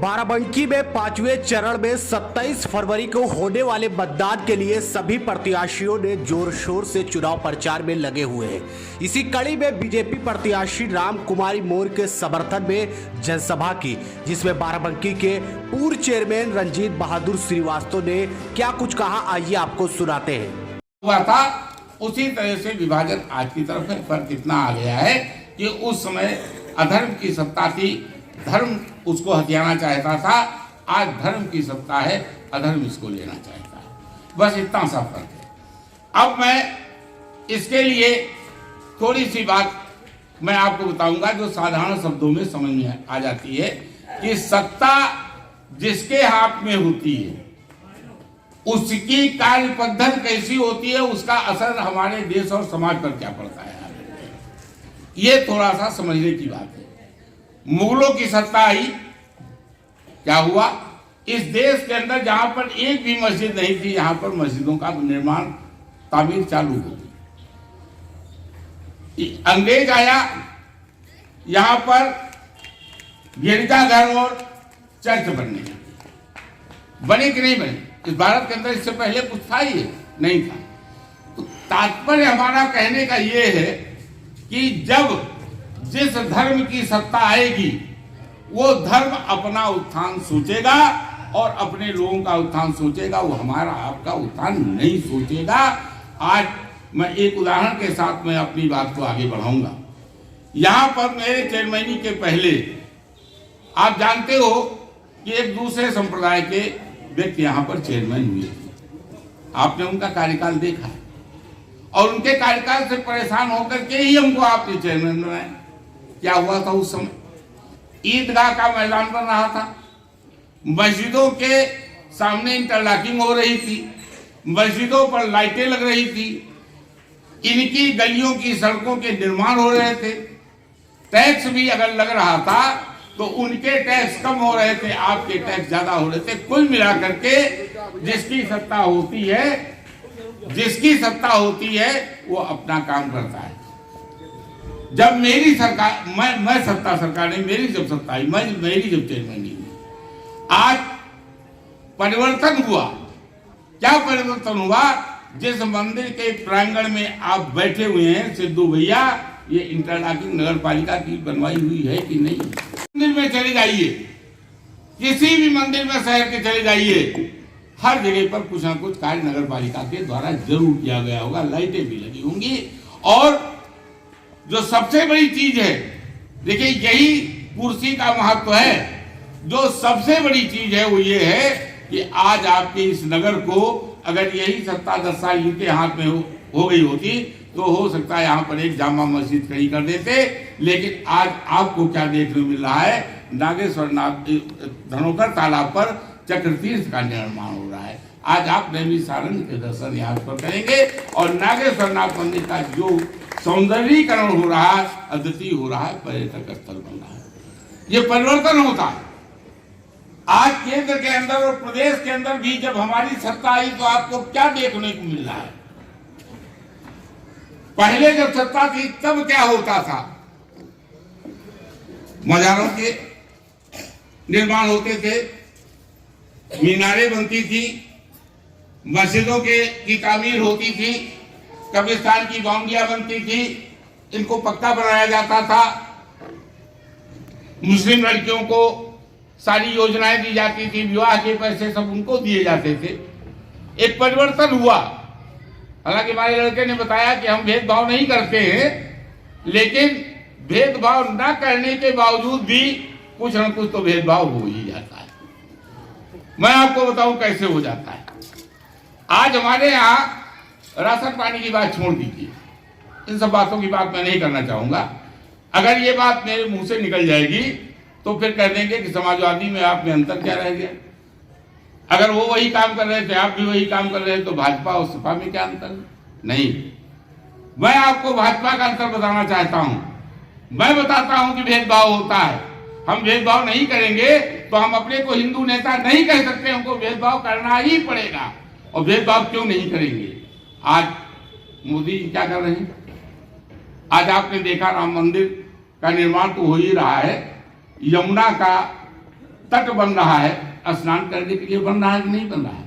बाराबंकी में पांचवें चरण में 27 फरवरी को होने वाले मतदान के लिए सभी प्रत्याशियों ने जोर शोर से चुनाव प्रचार में लगे हुए हैं। इसी कड़ी में बीजेपी प्रत्याशी राम कुमारी मोर के समर्थन में जनसभा की, जिसमें बाराबंकी के पूर्व चेयरमैन रंजीत बहादुर श्रीवास्तव ने क्या कुछ कहा, आइए आपको सुनाते हैं। हुआ था उसी तरह से विभाजन आज की तरफ है, फर्क इतना आ गया है कि उस समय अधर्म की सत्ता थी, धर्म उसको हथियाना चाहता था। आज धर्म की सत्ता है, अधर्म इसको लेना चाहता है। बस इतना सा फर्क है। अब मैं इसके लिए थोड़ी सी बात मैं आपको बताऊंगा जो साधारण शब्दों में समझ में आ जाती है कि सत्ता जिसके हाथ में होती है उसकी कार्य पद्धति कैसी होती है, उसका असर हमारे देश और समाज पर क्या पड़ता है, ये थोड़ा सा समझने की बात है। मुगलों की सत्ता आई, क्या हुआ? इस देश के अंदर जहां पर एक भी मस्जिद नहीं थी, यहां पर मस्जिदों का निर्माण तामीर चालू हो गई। अंग्रेज आया, यहां पर गिरजाघर और चर्च बनने लगे। बने कि नहीं बने? इस भारत के अंदर इससे पहले कुछ था ही नहीं था। तो तात्पर्य हमारा कहने का यह है कि जब जिस धर्म की सत्ता आएगी वो धर्म अपना उत्थान सोचेगा और अपने लोगों का उत्थान सोचेगा, वो हमारा आपका उत्थान नहीं सोचेगा। आज मैं एक उदाहरण के साथ मैं अपनी बात को आगे बढ़ाऊंगा। यहां पर मेरे चेयरमैनी के पहले आप जानते हो कि एक दूसरे संप्रदाय के व्यक्ति यहां पर चेयरमैन हुए थे। आपने उनका कार्यकाल देखा और उनके कार्यकाल से परेशान होकर के ही हमको आपने चेयरमैन बनाया। क्या हुआ था उस समय? ईदगाह का मैदान बन रहा था, मस्जिदों के सामने इंटरलॉकिंग हो रही थी, मस्जिदों पर लाइटें लग रही थी, इनकी गलियों की सड़कों के निर्माण हो रहे थे, टैक्स भी अगर लग रहा था तो उनके टैक्स कम हो रहे थे, आपके टैक्स ज्यादा हो रहे थे। कुल मिलाकर के जिसकी सत्ता होती है वो अपना काम करता है। जब मेरी सरकार, मैं सत्ता सरकार नहीं, मेरी जब सत्ता आई, मेरी जब चेयरमैनी हुई, आज परिवर्तन हुआ। क्या परिवर्तन हुआ? जिस मंदिर के प्रांगण में आप बैठे हुए हैं सिद्धू भैया, ये इंटरलॉकिंग नगर पालिका की बनवाई हुई है कि नहीं? मंदिर में चले जाइए, किसी भी मंदिर में शहर के चले जाइए, हर जगह पर कुछ ना कुछ कार्य नगर पालिका के द्वारा जरूर किया गया होगा, लाइटें भी लगी होंगी। और जो सबसे बड़ी चीज है, देखिए यही कुर्सी का महत्व है। जो सबसे बड़ी चीज है वो ये है कि आज आपके इस नगर को अगर यही सत्ता 10 साल इनके हाथ में हो गई होती तो हो सकता है यहाँ पर एक जामा मस्जिद खड़ी कर देते। लेकिन आज आपको क्या देखने को मिल रहा है? नागेश्वर नाथ धनोकर तालाब पर चक्रतीर्थ का निर्माण हो रहा है। आज आप नैमी सारंग के दर्शन यहाँ पर करेंगे और नागेश्वर नाथ मंदिर का जो सौंदर्यीकरण हो रहा है, अद्वितीय हो रहा है, पर्यटक स्थल बन रहा है। ये परिवर्तन होता है। आज केंद्र के अंदर और प्रदेश के अंदर भी जब हमारी सत्ता आई तो आपको क्या देखने को मिल रहा है? पहले जब सत्ता थी तब क्या होता था? मजारों के निर्माण होते थे, मीनारें बनती थी, मस्जिदों की तामीर होती थी, कब्रिस्तान की बाउंड्रियां बनती थी, इनको पक्का बनाया जाता था, मुस्लिम लड़कियों को सारी योजनाएं दी जाती थी, विवाह के पैसे सब उनको दिए जाते थे। एक परिवर्तन हुआ। हालांकि हमारे लड़के ने बताया कि हम भेदभाव नहीं करते हैं, लेकिन भेदभाव न करने के बावजूद भी कुछ न कुछ तो भेदभाव हो ही जाता है। मैं आपको बताऊं कैसे हो जाता है। आज हमारे यहाँ राशन पानी की बात छोड़ दीजिए, इन सब बातों की बात मैं नहीं करना चाहूंगा। अगर ये बात मेरे मुंह से निकल जाएगी तो फिर कह देंगे कि समाजवादी में आप में अंतर क्या रह गया? अगर वो वही काम कर रहे थे, आप भी वही काम कर रहे हैं, तो भाजपा और सपा में क्या अंतर है? नहीं। मैं आपको भाजपा का अंतर बताना चाहता हूं। मैं बताता हूं कि भेदभाव होता है। हम भेदभाव नहीं करेंगे तो हम अपने को हिंदू नेता नहीं कह सकते, हमको भेदभाव करना ही पड़ेगा। और भेदभाव क्यों नहीं करेंगे? आज मोदी जी क्या कर रहे हैं? आज आपने देखा राम मंदिर का निर्माण तो हो ही रहा है, यमुना का तट बन रहा है, स्नान करने के लिए बन रहा है कि नहीं बन रहा है?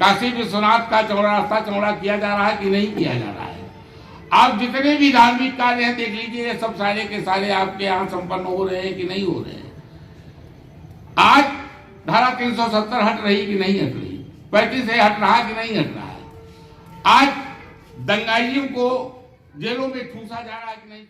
काशी विश्वनाथ का चौड़ा रास्ता चौड़ा किया जा रहा है कि नहीं किया जा रहा है? आप जितने भी धार्मिक कार्य हैं देख लीजिए, ये सब सारे के सारे आपके यहाँ संपन्न हो रहे हैं कि नहीं हो रहे हैं? आज धारा 370 हट रही कि नहीं हट रही? 35 से हट रहा कि नहीं हट रहा है? आज दंगाइयों को जेलों में ठूसा जा रहा है कि नहीं?